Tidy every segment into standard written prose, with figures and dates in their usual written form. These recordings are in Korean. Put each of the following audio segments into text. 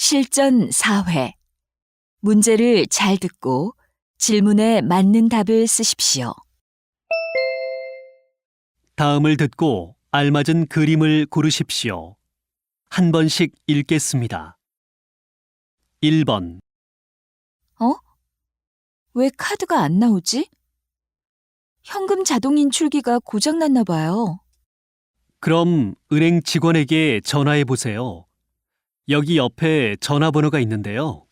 실전 4회. 문제를 잘 듣고 질문에 맞는 답을 쓰십시오. 다음을 듣고 알맞은 그림을 고르십시오. 한 번씩 읽겠습니다. 1번, 왜 카드가 안 나오지? 현금 자동 인출기가 고장났나 봐요. 그럼 은행 직원에게 전화해 보세요. 여기 옆에 전화번호가 있는데요.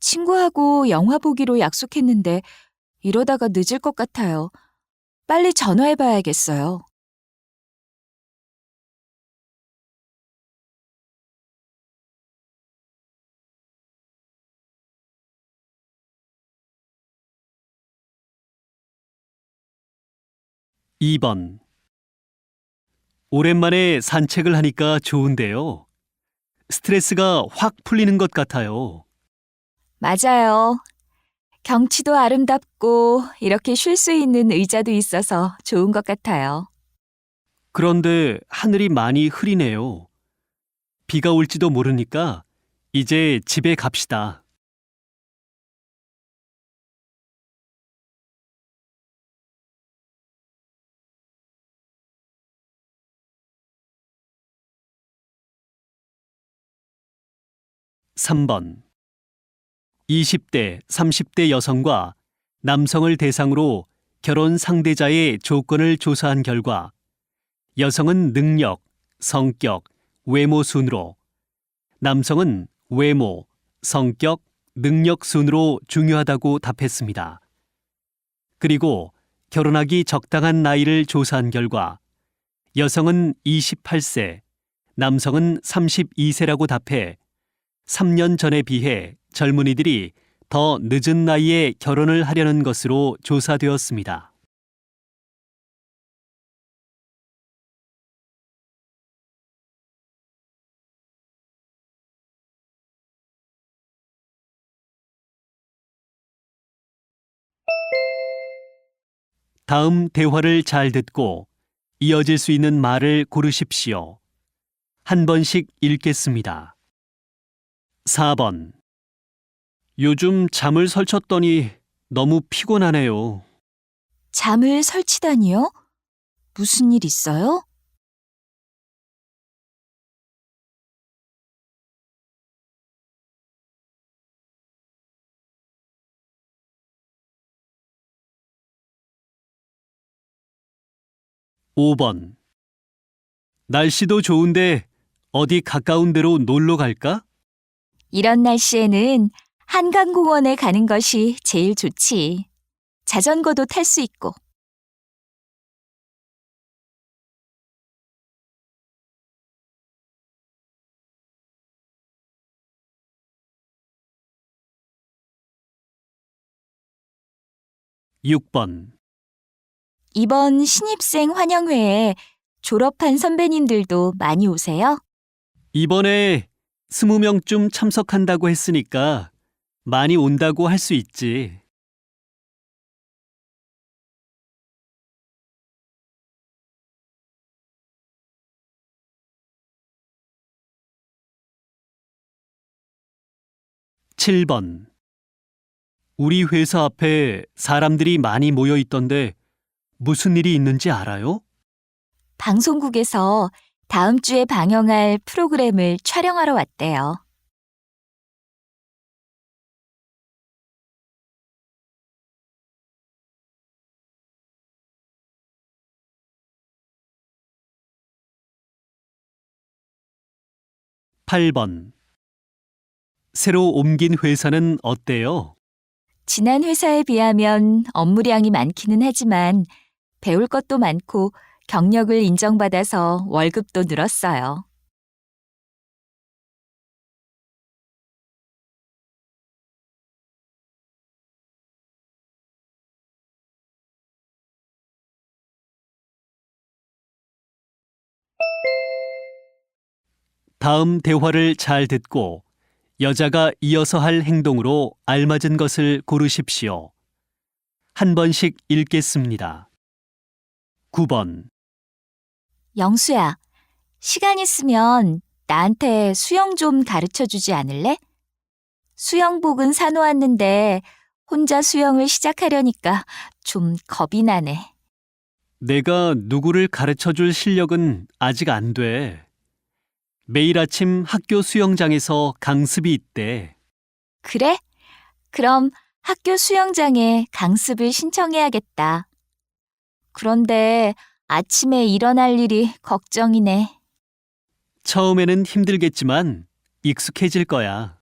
친구하고 영화 보기로 약속했는데 이러다가 늦을 것 같아요. 빨리 전화해 봐야겠어요. 이 번 오랜만에 산책을 하니까 좋은데요. 스트레스가 확 풀리는 것 같아요. 맞아요. 경치도 아름답고 이렇게 쉴 수 있는 의자도 있어서 좋은 것 같아요. 그런데 하늘이 많이 흐리네요. 비가 올지도 모르니까 이제 집에 갑시다. 3번 20대, 30대 여성과 남성을 대상으로 결혼 상대자의 조건을 조사한 결과 여성은 능력, 성격, 외모 순으로, 남성은 외모, 성격, 능력 순으로 중요하다고 답했습니다. 그리고 결혼하기 적당한 나이를 조사한 결과 여성은 28세, 남성은 32세라고 답해 3년 전에 비해 젊은이들이 더 늦은 나이에 결혼을 하려는 것으로 조사되었습니다. 다음 대화를 잘 듣고 이어질 수 있는 말을 고르십시오. 한 번씩 읽겠습니다. 4번. 요즘 잠을 설쳤더니 너무 피곤하네요. 잠을 설치다니요? 무슨 일 있어요? 5번. 날씨도 좋은데 어디 가까운 데로 놀러 갈까? 이런 날씨에는 한강공원에 가는 것이 제일 좋지. 자전거도 탈 수 있고. 6번. 이번 신입생 환영회에 졸업한 선배님들도 많이 오세요? 이번에 20명쯤 참석한다고 했으니까 많이 온다고 할 수 있지. 7번. 우리 회사 앞에 사람들이 많이 모여 있던데 무슨 일이 있는지 알아요? 방송국에서 다음 주에 방영할 프로그램을 촬영하러 왔대요. 8번. 새로 옮긴 회사는 어때요? 지난 회사에 비하면 업무량이 많기는 하지만 배울 것도 많고 경력을 인정받아서 월급도 늘었어요. '다음 대화를 잘 듣고 여자가 이어서 할 행동으로 알맞은 것을 고르십시오. 한 번씩 읽겠습니다. 9번. 영수야, 시간 있으면 나한테 수영 좀 가르쳐 주지 않을래? 수영복은 사놓았는데 혼자 수영을 시작하려니까 좀 겁이 나네. 내가 누구를 가르쳐 줄 실력은 아직 안 돼. 매일 아침 학교 수영장에서 강습이 있대. 그래? 그럼 학교 수영장에 강습을 신청해야겠다. 그런데 아침에 일어날 일이 걱정이네. 처음에는 힘들겠지만 익숙해질 거야.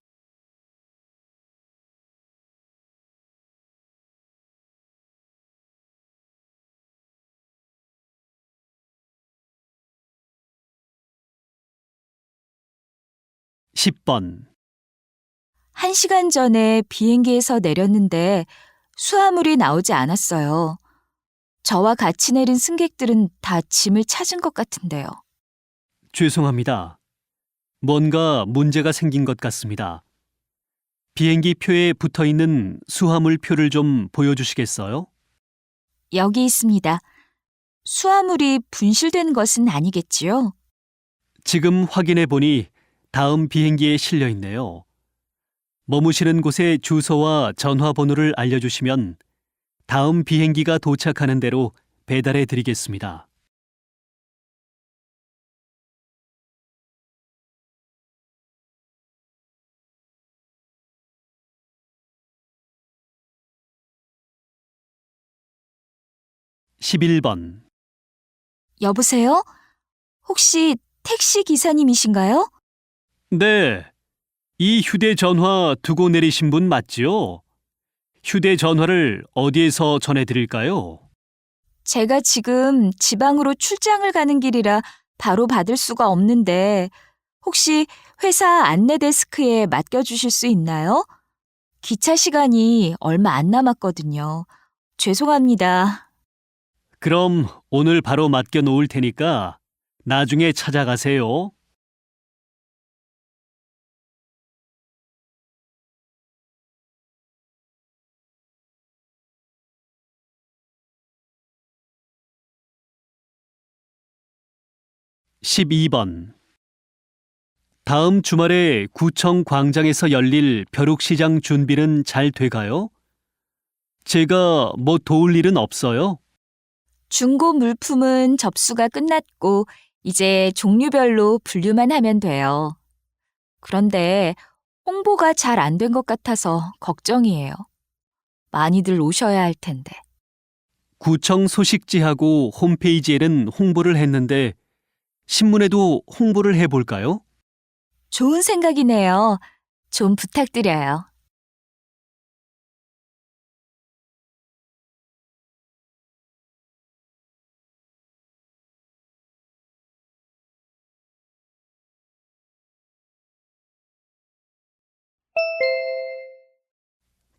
10번. 1시간 전에 비행기에서 내렸는데 수화물이 나오지 않았어요. 저와 같이 내린 승객들은 다 짐을 찾은 것 같은데요. 죄송합니다. 뭔가 문제가 생긴 것 같습니다. 비행기 표에 붙어 있는 수화물 표를 좀 보여주시겠어요? 여기 있습니다. 수화물이 분실된 것은 아니겠지요? 지금 확인해 보니 다음 비행기에 실려 있네요. 머무시는 곳의 주소와 전화번호를 알려주시면 다음 비행기가 도착하는 대로 배달해 드리겠습니다. (11번) 여보세요? 혹시 택시 기사님이신가요? 네, 이 휴대전화 두고 내리신 분 맞지요? 휴대전화를 어디에서 전해드릴까요? 제가 지금 지방으로 출장을 가는 길이라 바로 받을 수가 없는데 혹시 회사 안내 데스크에 맡겨주실 수 있나요? 기차 시간이 얼마 안 남았거든요. 죄송합니다. 그럼 오늘 바로 맡겨 놓을 테니까 나중에 찾아가세요. (12번) 다음 주말에 구청 광장에서 열릴 벼룩시장 준비는 잘 돼가요? 제가 뭐 도울 일은 없어요? 중고 물품은 접수가 끝났고 이제 종류별로 분류만 하면 돼요. 그런데 홍보가 잘 안 된 것 같아서 걱정이에요. 많이들 오셔야 할 텐데. 구청 소식지하고 홈페이지에는 홍보를 했는데 신문에도 홍보를 해볼까요? 좋은 생각이네요. 좀 부탁드려요.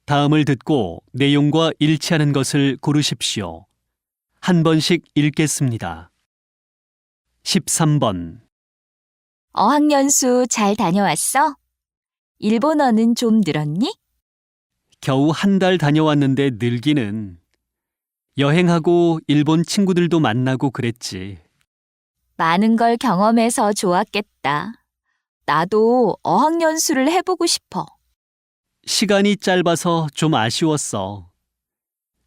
다음을 듣고 내용과 일치하는 것을 고르십시오. 한 번씩 읽겠습니다. 13번. 어학연수 잘 다녀왔어? 일본어는 좀 늘었니? 겨우 한 달 다녀왔는데 늘기는. 여행하고 일본 친구들도 만나고 그랬지. 많은 걸 경험해서 좋았겠다. 나도 어학연수를 해보고 싶어. 시간이 짧아서 좀 아쉬웠어.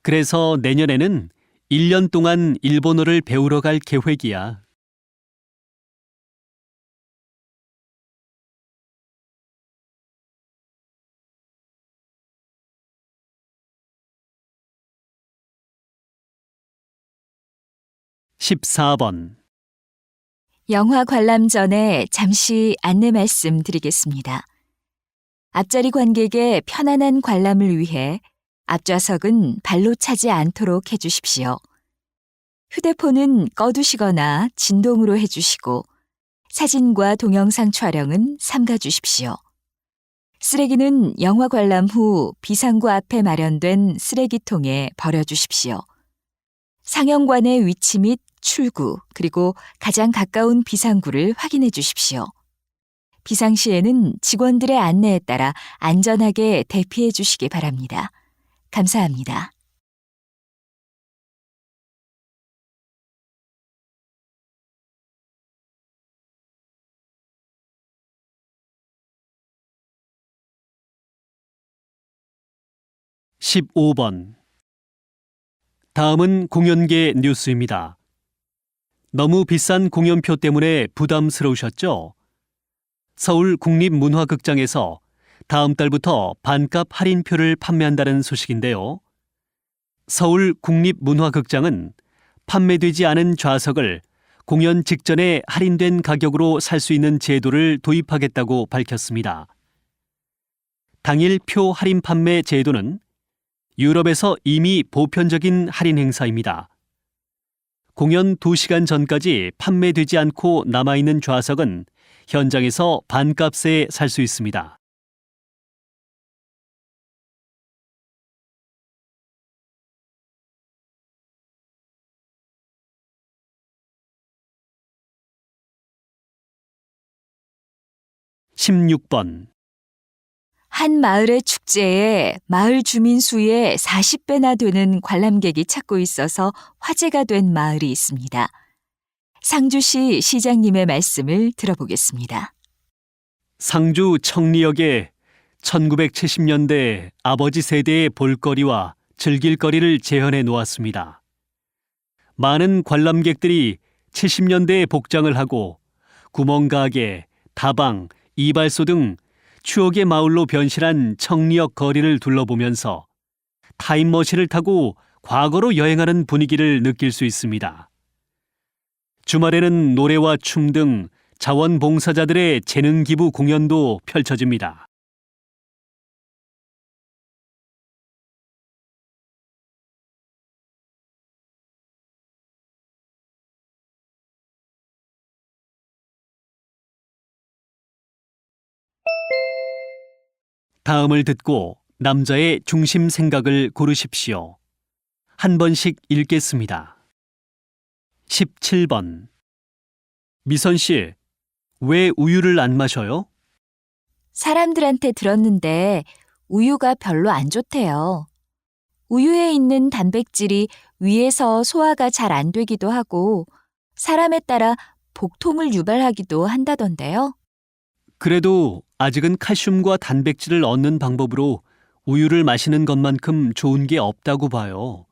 그래서 내년에는 1년 동안 일본어를 배우러 갈 계획이야. (14번) 영화 관람 전에 잠시 안내 말씀 드리겠습니다. 앞자리 관객의 편안한 관람을 위해 앞좌석은 발로 차지 않도록 해주십시오. 휴대폰은 꺼두시거나 진동으로 해주시고 사진과 동영상 촬영은 삼가주십시오. 쓰레기는 영화 관람 후 비상구 앞에 마련된 쓰레기통에 버려주십시오. 상영관의 위치 및 출구, 그리고 가장 가까운 비상구를 확인해 주십시오. 비상시에는 직원들의 안내에 따라 안전하게 대피해 주시기 바랍니다. 감사합니다. 15번. 다음은 공연계 뉴스입니다. 너무 비싼 공연표 때문에 부담스러우셨죠? 서울 국립문화극장에서 다음 달부터 반값 할인표를 판매한다는 소식인데요. 서울 국립문화극장은 판매되지 않은 좌석을 공연 직전에 할인된 가격으로 살 수 있는 제도를 도입하겠다고 밝혔습니다. 당일 표 할인 판매 제도는 유럽에서 이미 보편적인 할인 행사입니다. 공연 2시간 전까지 판매되지 않고 남아있는 좌석은 현장에서 반값에 살 수 있습니다. (16번) 한 마을의 축제에 마을 주민 수의 40배나 되는 관람객이 찾고 있어서 화제가 된 마을이 있습니다. 상주시 시장님의 말씀을 들어보겠습니다. 상주 청리역에 1970년대 아버지 세대의 볼거리와 즐길거리를 재현해 놓았습니다. 많은 관람객들이 70년대에 복장을 하고 구멍가게, 다방, 이발소 등 추억의 마을로 변신한 청리역 거리를 둘러보면서 타임머신을 타고 과거로 여행하는 분위기를 느낄 수 있습니다. 주말에는 노래와 춤 등 자원봉사자들의 재능 기부 공연도 펼쳐집니다. 다음을 듣고 남자의 중심 생각을 고르십시오. 한 번씩 읽겠습니다. 17번. 미선 씨, 왜 우유를 안 마셔요? 사람들한테 들었는데 우유가 별로 안 좋대요. 우유에 있는 단백질이 위에서 소화가 잘 안 되기도 하고 사람에 따라 복통을 유발하기도 한다던데요. 그래도 아직은 칼슘과 단백질을 얻는 방법으로 우유를 마시는 것만큼 좋은 게 없다고 봐요.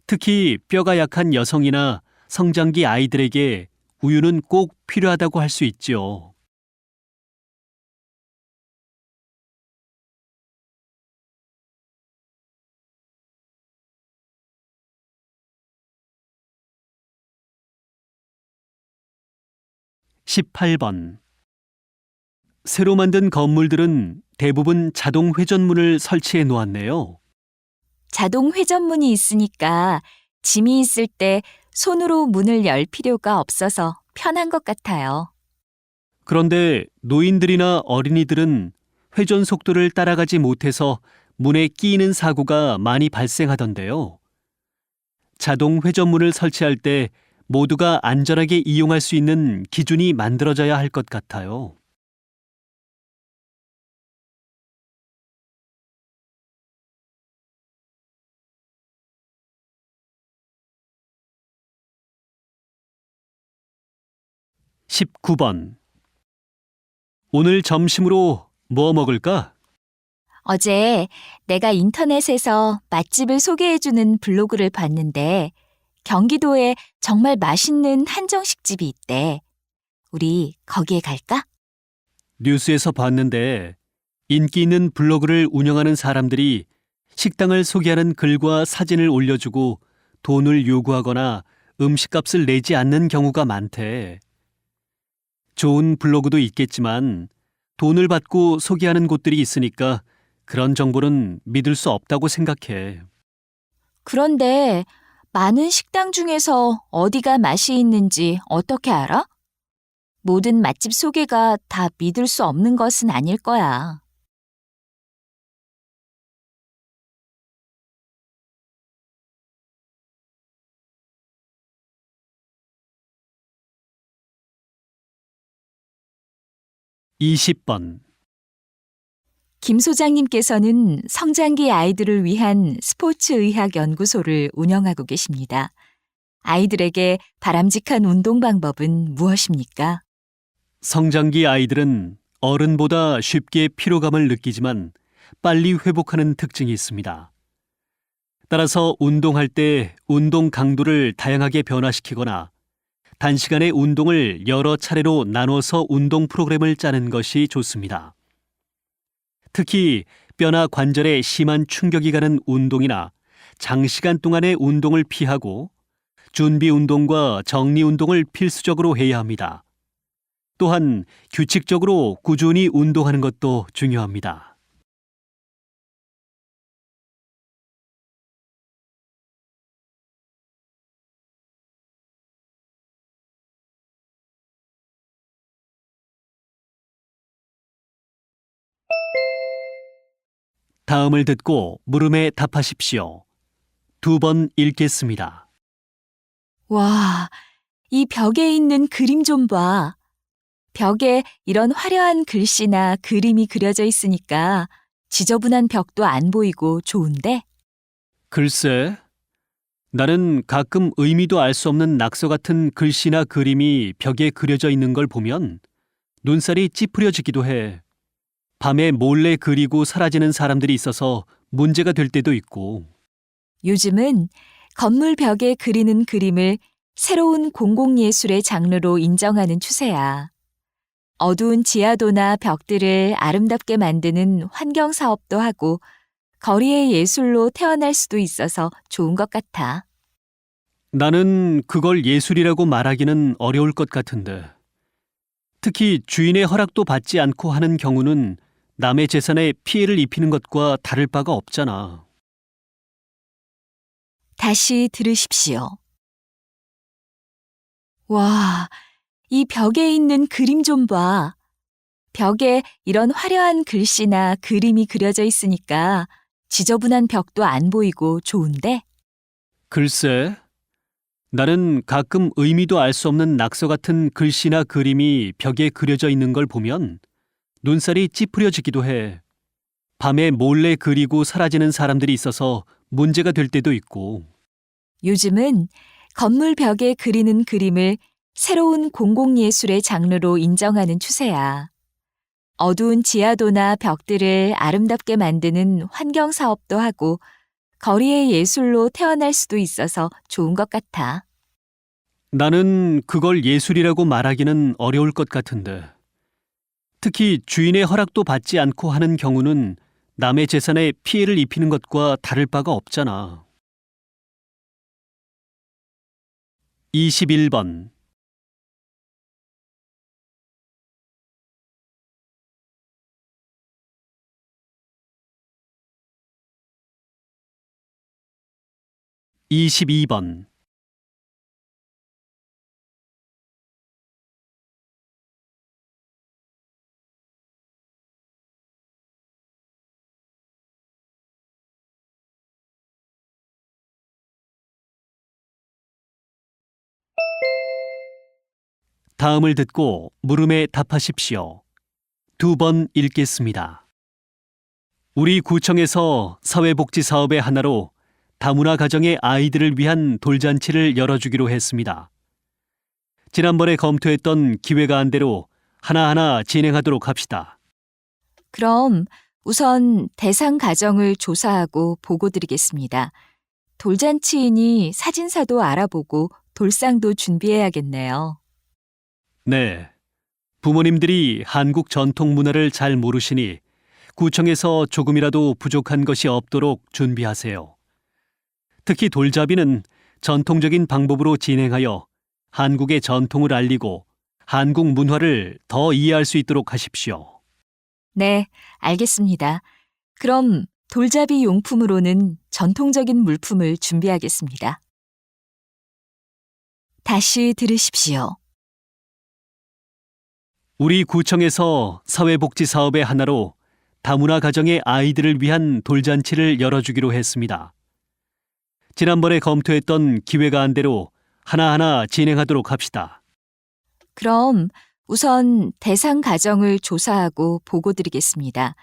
특히 뼈가 약한 여성이나 성장기 아이들에게 우유는 꼭 필요하다고 할 수 있죠. (18번) 새로 만든 건물들은 대부분 자동 회전문을 설치해 놓았네요. 자동 회전문이 있으니까 짐이 있을 때 손으로 문을 열 필요가 없어서 편한 것 같아요. 그런데 노인들이나 어린이들은 회전 속도를 따라가지 못해서 문에 끼이는 사고가 많이 발생하던데요. 자동 회전문을 설치할 때 모두가 안전하게 이용할 수 있는 기준이 만들어져야 할 것 같아요. (19번) 오늘 점심으로 뭐 먹을까? 어제 내가 인터넷에서 맛집을 소개해주는 블로그를 봤는데 경기도에 정말 맛있는 한정식집이 있대. 우리 거기에 갈까? 뉴스에서 봤는데 인기 있는 블로그를 운영하는 사람들이 식당을 소개하는 글과 사진을 올려주고 돈을 요구하거나 음식값을 내지 않는 경우가 많대. 좋은 블로그도 있겠지만 돈을 받고 소개하는 곳들이 있으니까 그런 정보는 믿을 수 없다고 생각해. 그런데 많은 식당 중에서 어디가 맛이 있는지 어떻게 알아? 모든 맛집 소개가 다 믿을 수 없는 것은 아닐 거야. (20번) 김 소장님께서는 성장기 아이들을 위한 스포츠의학연구소를 운영하고 계십니다. 아이들에게 바람직한 운동 방법은 무엇입니까? 성장기 아이들은 어른보다 쉽게 피로감을 느끼지만 빨리 회복하는 특징이 있습니다. 따라서 운동할 때 운동 강도를 다양하게 변화시키거나 단시간에 운동을 여러 차례로 나눠서 운동 프로그램을 짜는 것이 좋습니다. 특히 뼈나 관절에 심한 충격이 가는 운동이나 장시간 동안의 운동을 피하고 준비 운동과 정리 운동을 필수적으로 해야 합니다. 또한 규칙적으로 꾸준히 운동하는 것도 중요합니다. 다음을 듣고 물음에 답하십시오. 2번 읽겠습니다. 와, 이 벽에 있는 그림 좀 봐. 벽에 이런 화려한 글씨나 그림이 그려져 있으니까 지저분한 벽도 안 보이고 좋은데? 글쎄, 나는 가끔 의미도 알 수 없는 낙서 같은 글씨나 그림이 벽에 그려져 있는 걸 보면 눈살이 찌푸려지기도 해. 밤에 몰래 그리고 사라지는 사람들이 있어서 문제가 될 때도 있고. 요즘은 건물 벽에 그리는 그림을 새로운 공공예술의 장르로 인정하는 추세야. 어두운 지하도나 벽들을 아름답게 만드는 환경 사업도 하고 거리의 예술로 태어날 수도 있어서 좋은 것 같아. 나는 그걸 예술이라고 말하기는 어려울 것 같은데. 특히 주인의 허락도 받지 않고 하는 경우는 남의 재산에 피해를 입히는 것과 다를 바가 없잖아. 다시 들으십시오. 와, 이 벽에 있는 그림 좀 봐. 벽에 이런 화려한 글씨나 그림이 그려져 있으니까 지저분한 벽도 안 보이고 좋은데? 글쎄, 나는 가끔 의미도 알 수 없는 낙서 같은 글씨나 그림이 벽에 그려져 있는 걸 보면 눈살이 찌푸려지기도 해. 밤에 몰래 그리고 사라지는 사람들이 있어서 문제가 될 때도 있고. 요즘은 건물 벽에 그리는 그림을 새로운 공공예술의 장르로 인정하는 추세야. 어두운 지하도나 벽들을 아름답게 만드는 환경 사업도 하고 거리의 예술로 태어날 수도 있어서 좋은 것 같아. 나는 그걸 예술이라고 말하기는 어려울 것 같은데. 특히 주인의 허락도 받지 않고 하는 경우는 남의 재산에 피해를 입히는 것과 다를 바가 없잖아. 21번. 22번. 다음을 듣고 물음에 답하십시오. 2번 읽겠습니다. 우리 구청에서 사회복지 사업의 하나로 다문화 가정의 아이들을 위한 돌잔치를 열어주기로 했습니다. 지난번에 검토했던 기획 안대로 하나하나 진행하도록 합시다. 그럼 우선 대상 가정을 조사하고 보고 드리겠습니다. 돌잔치이니 사진사도 알아보고 돌상도 준비해야겠네요. 네. 부모님들이 한국 전통 문화를 잘 모르시니 구청에서 조금이라도 부족한 것이 없도록 준비하세요. 특히 돌잡이는 전통적인 방법으로 진행하여 한국의 전통을 알리고 한국 문화를 더 이해할 수 있도록 하십시오. 네, 알겠습니다. 그럼 돌잡이 용품으로는 전통적인 물품을 준비하겠습니다. 다시 들으십시오. 우리 구청에서 사회복지 사업의 하나로 다문화 가정의 아이들을 위한 돌잔치를 열어주기로 했습니다. 지난번에 검토했던 기획 안대로 하나하나 진행하도록 합시다. 그럼 우선 대상 가정을 조사하고 보고 드리겠습니다.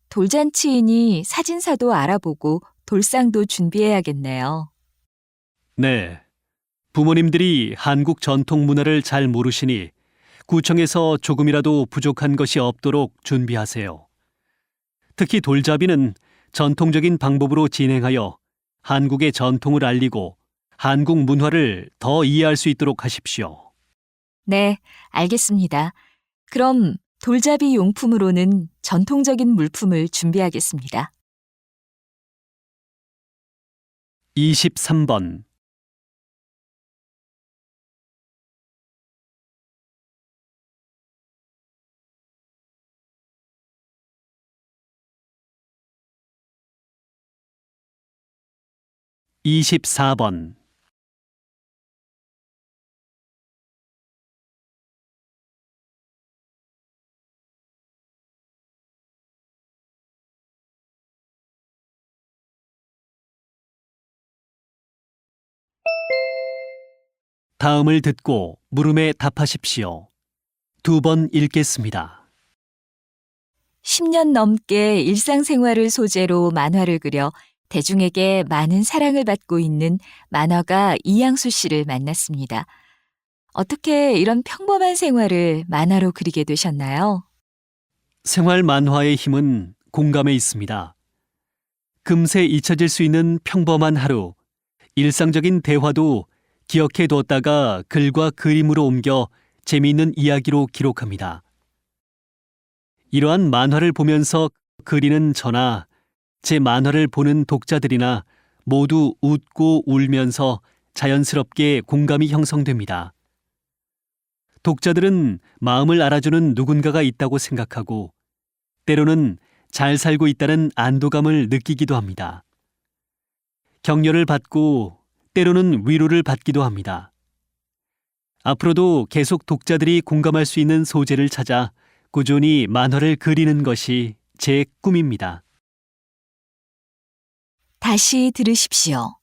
돌잔치이니 사진사도 알아보고 돌상도 준비해야겠네요. 네. 부모님들이 한국 전통 문화를 잘 모르시니 구청에서 조금이라도 부족한 것이 없도록 준비하세요. 특히 돌잡이는 전통적인 방법으로 진행하여 한국의 전통을 알리고 한국 문화를 더 이해할 수 있도록 하십시오. 네, 알겠습니다. 그럼 돌잡이 용품으로는 전통적인 물품을 준비하겠습니다. 23번. 이십사 번. 다음을 듣고 물음에 답하십시오. 2번 읽겠습니다. 10년 넘게 일상생활을 소재로 만화를 그려 대중에게 많은 사랑을 받고 있는 만화가 이양수 씨를 만났습니다. 어떻게 이런 평범한 생활을 만화로 그리게 되셨나요? 생활 만화의 힘은 공감에 있습니다. 금세 잊혀질 수 있는 평범한 하루, 일상적인 대화도 기억해 두었다가 글과 그림으로 옮겨 재미있는 이야기로 기록합니다. 이러한 만화를 보면서 그리는 저나 제 만화를 보는 독자들이나 모두 웃고 울면서 자연스럽게 공감이 형성됩니다. 독자들은 마음을 알아주는 누군가가 있다고 생각하고 때로는 잘 살고 있다는 안도감을 느끼기도 합니다. 격려를 받고 때로는 위로를 받기도 합니다. 앞으로도 계속 독자들이 공감할 수 있는 소재를 찾아 꾸준히 만화를 그리는 것이 제 꿈입니다. 다시 들으십시오.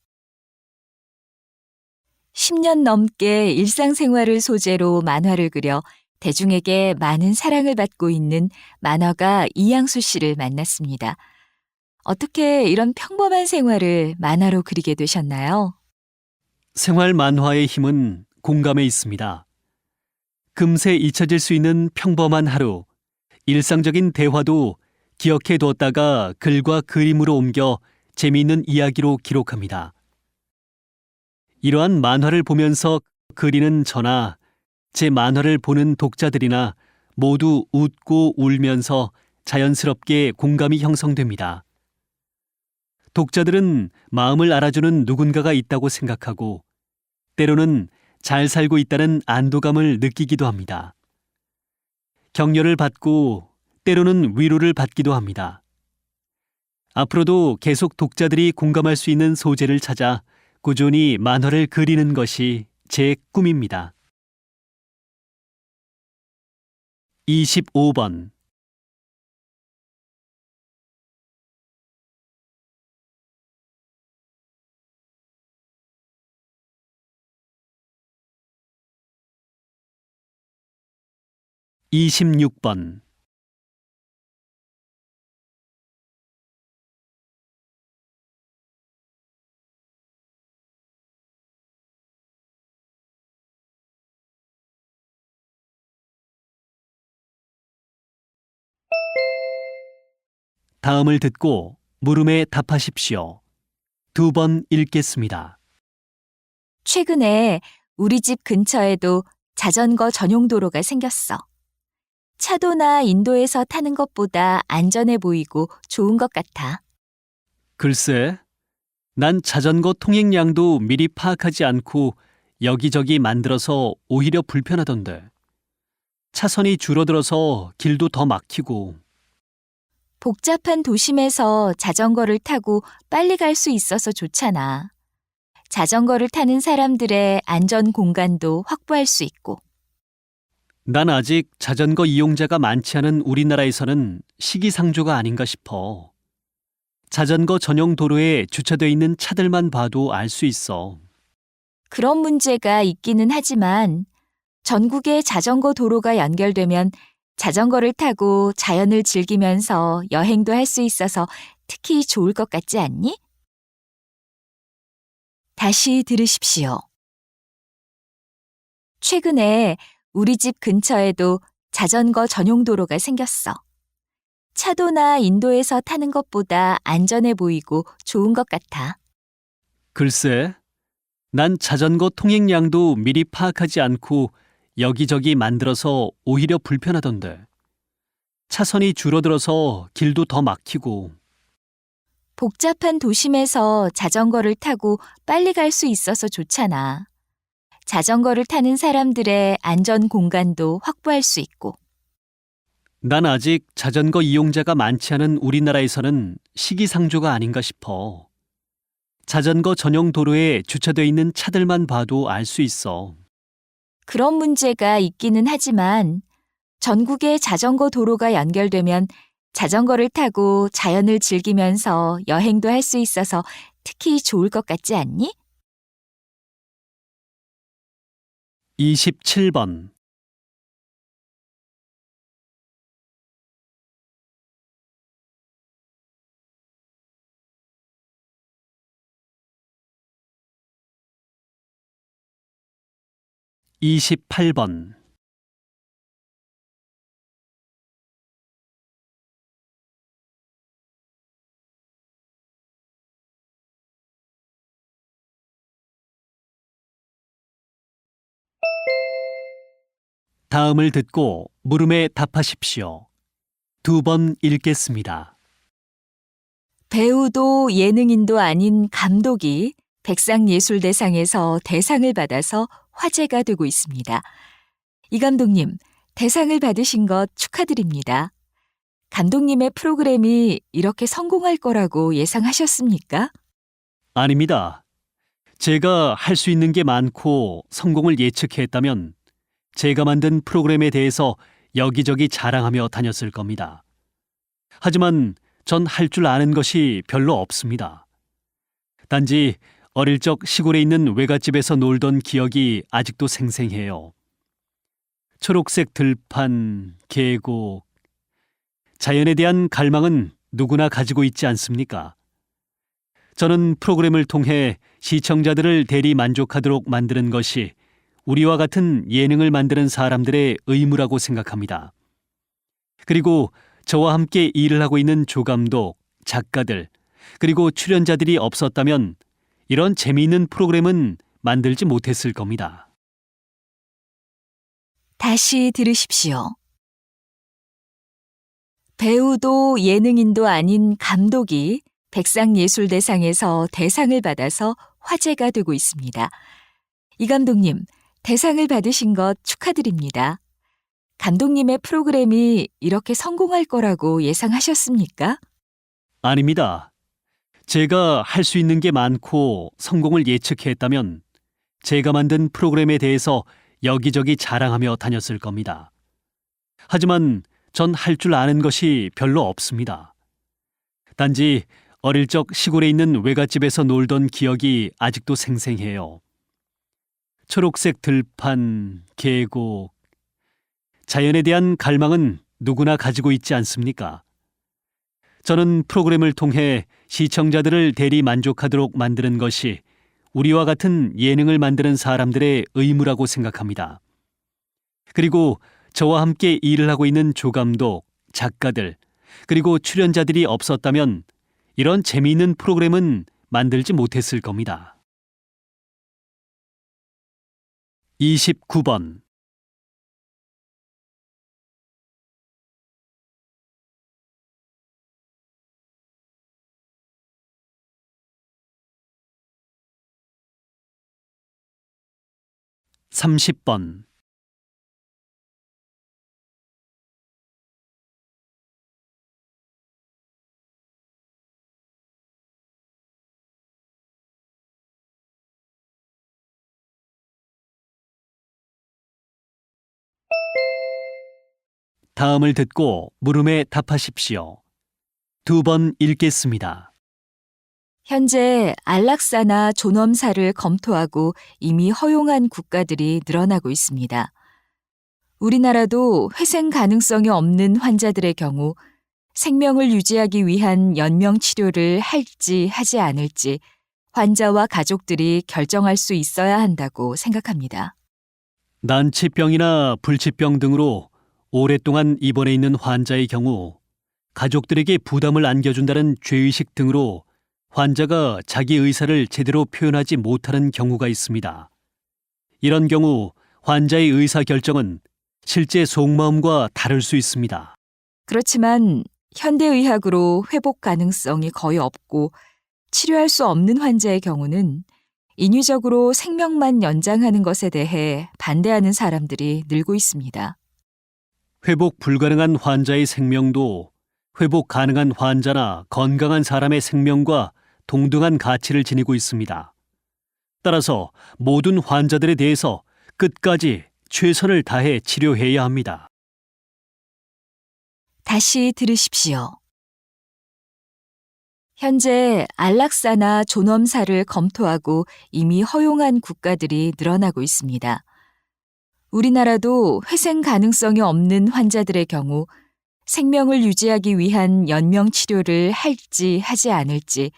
10년 넘게 일상생활을 소재로 만화를 그려 대중에게 많은 사랑을 받고 있는 만화가 이양수 씨를 만났습니다. 어떻게 이런 평범한 생활을 만화로 그리게 되셨나요? 생활 만화의 힘은 공감에 있습니다. 금세 잊혀질 수 있는 평범한 하루, 일상적인 대화도 기억해 두었다가 글과 그림으로 옮겨 재미있는 이야기로 기록합니다. 이러한 만화를 보면서 그리는 저나 제 만화를 보는 독자들이나 모두 웃고 울면서 자연스럽게 공감이 형성됩니다. 독자들은 마음을 알아주는 누군가가 있다고 생각하고 때로는 잘 살고 있다는 안도감을 느끼기도 합니다. 격려를 받고 때로는 위로를 받기도 합니다. 앞으로도 계속 독자들이 공감할 수 있는 소재를 찾아 꾸준히 만화를 그리는 것이 제 꿈입니다. 25번. 이십육 번. 다음을 듣고 물음에 답하십시오. 2번 읽겠습니다. 최근에 우리 집 근처에도 자전거 전용 도로가 생겼어. 차도나 인도에서 타는 것보다 안전해 보이고 좋은 것 같아. 글쎄, 난 자전거 통행량도 미리 파악하지 않고 여기저기 만들어서 오히려 불편하던데. 차선이 줄어들어서 길도 더 막히고. 복잡한 도심에서 자전거를 타고 빨리 갈 수 있어서 좋잖아. 자전거를 타는 사람들의 안전 공간도 확보할 수 있고. 난 아직 자전거 이용자가 많지 않은 우리나라에서는 시기상조가 아닌가 싶어. 자전거 전용 도로에 주차돼 있는 차들만 봐도 알 수 있어. 그런 문제가 있기는 하지만 전국에 자전거 도로가 연결되면 자전거를 타고 자연을 즐기면서 여행도 할 수 있어서 특히 좋을 것 같지 않니? 다시 들으십시오. 최근에 우리 집 근처에도 자전거 전용 도로가 생겼어. 차도나 인도에서 타는 것보다 안전해 보이고 좋은 것 같아. 글쎄, 난 자전거 통행량도 미리 파악하지 않고 여기저기 만들어서 오히려 불편하던데. 차선이 줄어들어서 길도 더 막히고. 복잡한 도심에서 자전거를 타고 빨리 갈 수 있어서 좋잖아. 자전거를 타는 사람들의 안전 공간도 확보할 수 있고. 난 아직 자전거 이용자가 많지 않은 우리나라에서는 시기상조가 아닌가 싶어. 자전거 전용 도로에 주차돼 있는 차들만 봐도 알 수 있어. 그런 문제가 있기는 하지만 전국에 자전거 도로가 연결되면 자전거를 타고 자연을 즐기면서 여행도 할 수 있어서 특히 좋을 것 같지 않니? 27번. (28번) 다음을 듣고 물음에 답하십시오. 2번 읽겠습니다. 배우도 예능인도 아닌 감독이 백상예술대상에서 대상을 받아서 화제가 되고 있습니다. 이 감독님, 대상을 받으신 것 축하드립니다. 감독님의 프로그램이 이렇게 성공할 거라고 예상하셨습니까? 아닙니다. 제가 할 수 있는 게 많고 성공을 예측했다면 제가 만든 프로그램에 대해서 여기저기 자랑하며 다녔을 겁니다. 하지만 전 할 줄 아는 것이 별로 없습니다. 단지 어릴 적 시골에 있는 외갓집에서 놀던 기억이 아직도 생생해요. 초록색 들판, 계곡. 자연에 대한 갈망은 누구나 가지고 있지 않습니까? 저는 프로그램을 통해 시청자들을 대리 만족하도록 만드는 것이 우리와 같은 예능을 만드는 사람들의 의무라고 생각합니다. 그리고 저와 함께 일을 하고 있는 조감독, 작가들, 그리고 출연자들이 없었다면 이런 재미있는 프로그램은 만들지 못했을 겁니다. 다시 들으십시오. 배우도 예능인도 아닌 감독이 백상예술대상에서 대상을 받아서 화제가 되고 있습니다. 이 감독님, 대상을 받으신 것 축하드립니다. 감독님의 프로그램이 이렇게 성공할 거라고 예상하셨습니까? 아닙니다. 제가 할 수 있는 게 많고 성공을 예측했다면 제가 만든 프로그램에 대해서 여기저기 자랑하며 다녔을 겁니다. 하지만 전 할 줄 아는 것이 별로 없습니다. 단지 어릴 적 시골에 있는 외갓집에서 놀던 기억이 아직도 생생해요. 초록색 들판, 계곡. 자연에 대한 갈망은 누구나 가지고 있지 않습니까? 저는 프로그램을 통해 시청자들을 대리 만족하도록 만드는 것이 우리와 같은 예능을 만드는 사람들의 의무라고 생각합니다. 그리고 저와 함께 일을 하고 있는 조감독, 작가들, 그리고 출연자들이 없었다면 이런 재미있는 프로그램은 만들지 못했을 겁니다. 29번. (30번) 다음을 듣고 물음에 답하십시오. 2번 읽겠습니다. 현재 안락사나 존엄사를 검토하고 이미 허용한 국가들이 늘어나고 있습니다. 우리나라도 회생 가능성이 없는 환자들의 경우 생명을 유지하기 위한 연명 치료를 할지 하지 않을지 환자와 가족들이 결정할 수 있어야 한다고 생각합니다. 난치병이나 불치병 등으로 오랫동안 입원해 있는 환자의 경우 가족들에게 부담을 안겨준다는 죄의식 등으로 환자가 자기 의사를 제대로 표현하지 못하는 경우가 있습니다. 이런 경우 환자의 의사 결정은 실제 속마음과 다를 수 있습니다. 그렇지만 현대의학으로 회복 가능성이 거의 없고 치료할 수 없는 환자의 경우는 인위적으로 생명만 연장하는 것에 대해 반대하는 사람들이 늘고 있습니다. 회복 불가능한 환자의 생명도 회복 가능한 환자나 건강한 사람의 생명과 동등한 가치를 지니고 있습니다. 따라서 모든 환자들에 대해서 끝까지 최선을 다해 치료해야 합니다. 다시 들으십시오. 현재 안락사나 존엄사를 검토하고 이미 허용한 국가들이 늘어나고 있습니다. 우리나라도 회생 가능성이 없는 환자들의 경우 생명을 유지하기 위한 연명 치료를 할지 하지 않을지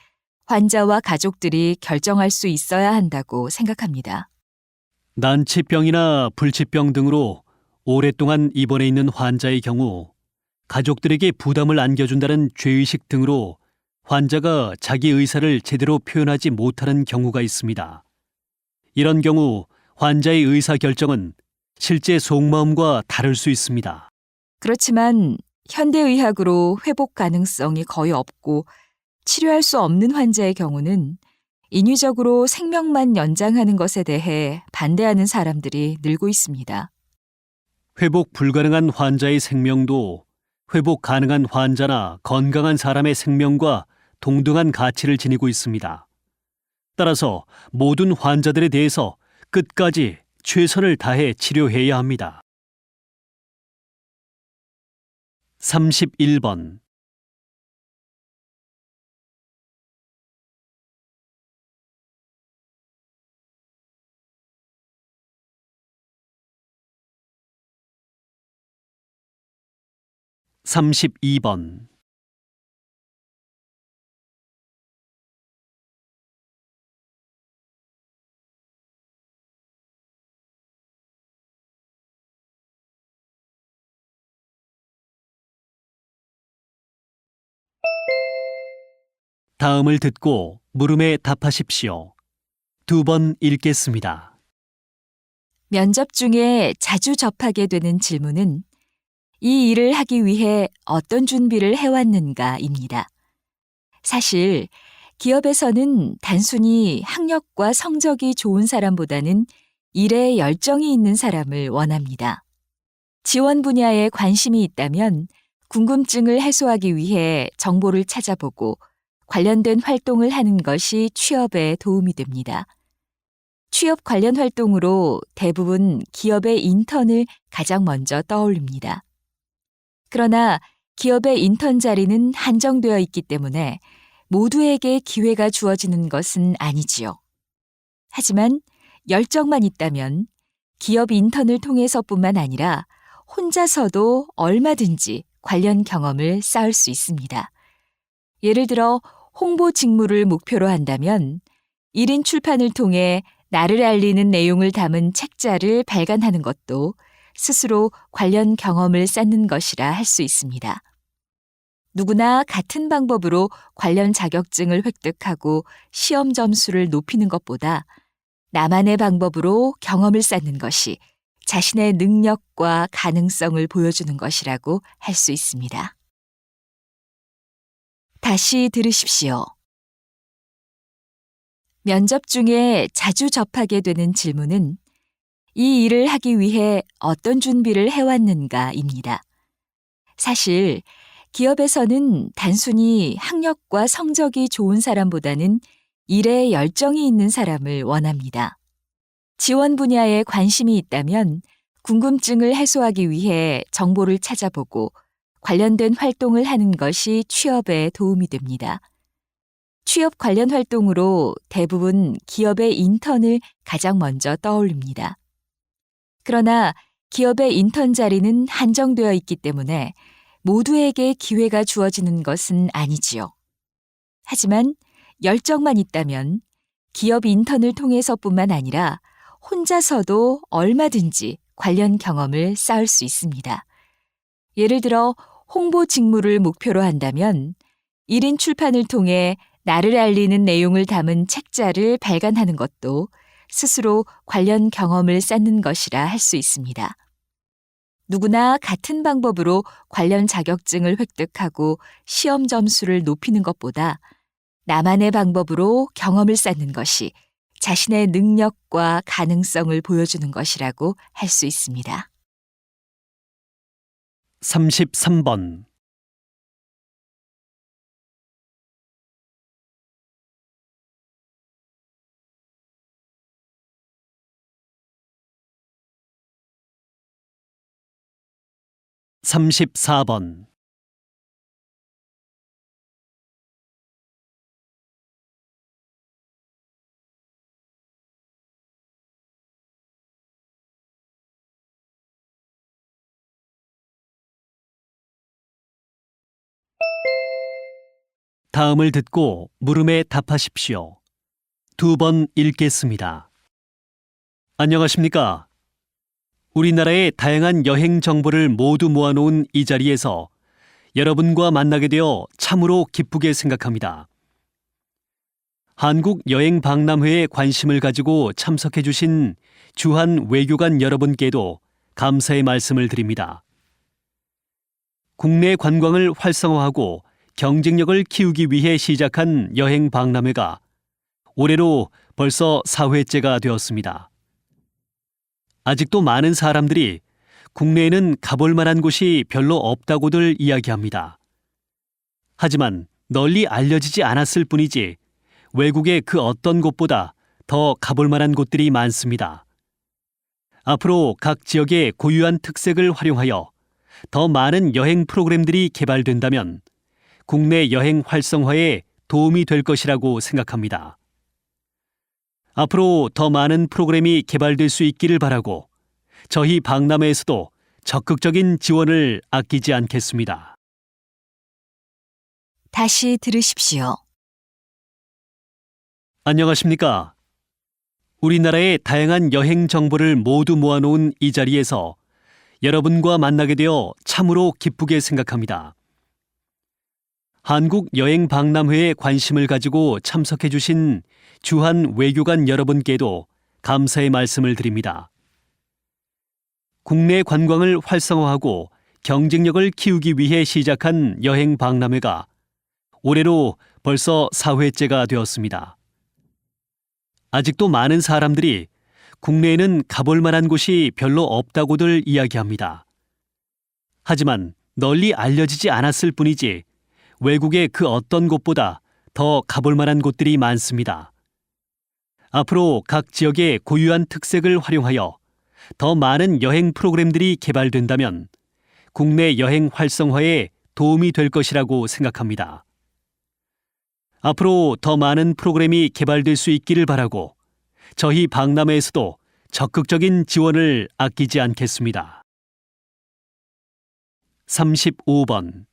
환자와 가족들이 결정할 수 있어야 한다고 생각합니다. 난치병이나 불치병 등으로 오랫동안 입원해 있는 환자의 경우 가족들에게 부담을 안겨준다는 죄의식 등으로 환자가 자기 의사를 제대로 표현하지 못하는 경우가 있습니다. 이런 경우 환자의 의사 결정은 실제 속마음과 다를 수 있습니다. 그렇지만 현대의학으로 회복 가능성이 거의 없고 치료할 수 없는 환자의 경우는 인위적으로 생명만 연장하는 것에 대해 반대하는 사람들이 늘고 있습니다. 회복 불가능한 환자의 생명도 회복 가능한 환자나 건강한 사람의 생명과 동등한 가치를 지니고 있습니다. 따라서 모든 환자들에 대해서 끝까지 최선을 다해 치료해야 합니다. 31번 32번 다음을 듣고 물음에 답하십시오. 2번 읽겠습니다. 면접 중에 자주 접하게 되는 질문은 이 일을 하기 위해 어떤 준비를 해왔는가입니다. 사실 기업에서는 단순히 학력과 성적이 좋은 사람보다는 일에 열정이 있는 사람을 원합니다. 지원 분야에 관심이 있다면 궁금증을 해소하기 위해 정보를 찾아보고 관련된 활동을 하는 것이 취업에 도움이 됩니다. 취업 관련 활동으로 대부분 기업의 인턴을 가장 먼저 떠올립니다. 그러나 기업의 인턴 자리는 한정되어 있기 때문에 모두에게 기회가 주어지는 것은 아니지요. 하지만 열정만 있다면 기업 인턴을 통해서뿐만 아니라 혼자서도 얼마든지 관련 경험을 쌓을 수 있습니다. 예를 들어 홍보 직무를 목표로 한다면 1인 출판을 통해 나를 알리는 내용을 담은 책자를 발간하는 것도 스스로 관련 경험을 쌓는 것이라 할 수 있습니다. 누구나 같은 방법으로 관련 자격증을 획득하고 시험 점수를 높이는 것보다 나만의 방법으로 경험을 쌓는 것이 자신의 능력과 가능성을 보여주는 것이라고 할 수 있습니다. 다시 들으십시오. 면접 중에 자주 접하게 되는 질문은 이 일을 하기 위해 어떤 준비를 해왔는가입니다. 사실 기업에서는 단순히 학력과 성적이 좋은 사람보다는 일에 열정이 있는 사람을 원합니다. 지원 분야에 관심이 있다면 궁금증을 해소하기 위해 정보를 찾아보고 관련된 활동을 하는 것이 취업에 도움이 됩니다. 취업 관련 활동으로 대부분 기업의 인턴을 가장 먼저 떠올립니다. 그러나 기업의 인턴 자리는 한정되어 있기 때문에 모두에게 기회가 주어지는 것은 아니지요. 하지만 열정만 있다면 기업 인턴을 통해서뿐만 아니라 혼자서도 얼마든지 관련 경험을 쌓을 수 있습니다. 예를 들어 홍보 직무를 목표로 한다면 1인 출판을 통해 나를 알리는 내용을 담은 책자를 발간하는 것도 스스로 관련 경험을 쌓는 것이라 할 수 있습니다. 누구나 같은 방법으로 관련 자격증을 획득하고 시험 점수를 높이는 것보다 나만의 방법으로 경험을 쌓는 것이 자신의 능력과 가능성을 보여주는 것이라고 할 수 있습니다. 33번. (34번) 다음을 듣고 물음에 답하십시오. 2번 읽겠습니다. 안녕하십니까? 우리나라의 다양한 여행 정보를 모두 모아놓은 이 자리에서 여러분과 만나게 되어 참으로 기쁘게 생각합니다. 한국 여행 박람회에 관심을 가지고 참석해 주신 주한 외교관 여러분께도 감사의 말씀을 드립니다. 국내 관광을 활성화하고 경쟁력을 키우기 위해 시작한 여행 박람회가 올해로 벌써 4회째가 되었습니다. 아직도 많은 사람들이 국내에는 가볼 만한 곳이 별로 없다고들 이야기합니다. 하지만 널리 알려지지 않았을 뿐이지 외국의 그 어떤 곳보다 더 가볼 만한 곳들이 많습니다. 앞으로 각 지역의 고유한 특색을 활용하여 더 많은 여행 프로그램들이 개발된다면 국내 여행 활성화에 도움이 될 것이라고 생각합니다. 앞으로 더 많은 프로그램이 개발될 수 있기를 바라고 저희 박람회에서도 적극적인 지원을 아끼지 않겠습니다. 다시 들으십시오. 안녕하십니까? 우리나라의 다양한 여행 정보를 모두 모아놓은 이 자리에서 여러분과 만나게 되어 참으로 기쁘게 생각합니다. 한국 여행 박람회에 관심을 가지고 참석해 주신 주한 외교관 여러분께도 감사의 말씀을 드립니다. 국내 관광을 활성화하고 경쟁력을 키우기 위해 시작한 여행 박람회가 올해로 벌써 4회째가 되었습니다. 아직도 많은 사람들이 국내에는 가볼 만한 곳이 별로 없다고들 이야기합니다. 하지만 널리 알려지지 않았을 뿐이지 외국의 그 어떤 곳보다 더 가볼 만한 곳들이 많습니다. 앞으로 각 지역의 고유한 특색을 활용하여 더 많은 여행 프로그램들이 개발된다면 국내 여행 활성화에 도움이 될 것이라고 생각합니다. 앞으로 더 많은 프로그램이 개발될 수 있기를 바라고 저희 박람회에서도 적극적인 지원을 아끼지 않겠습니다. 35번.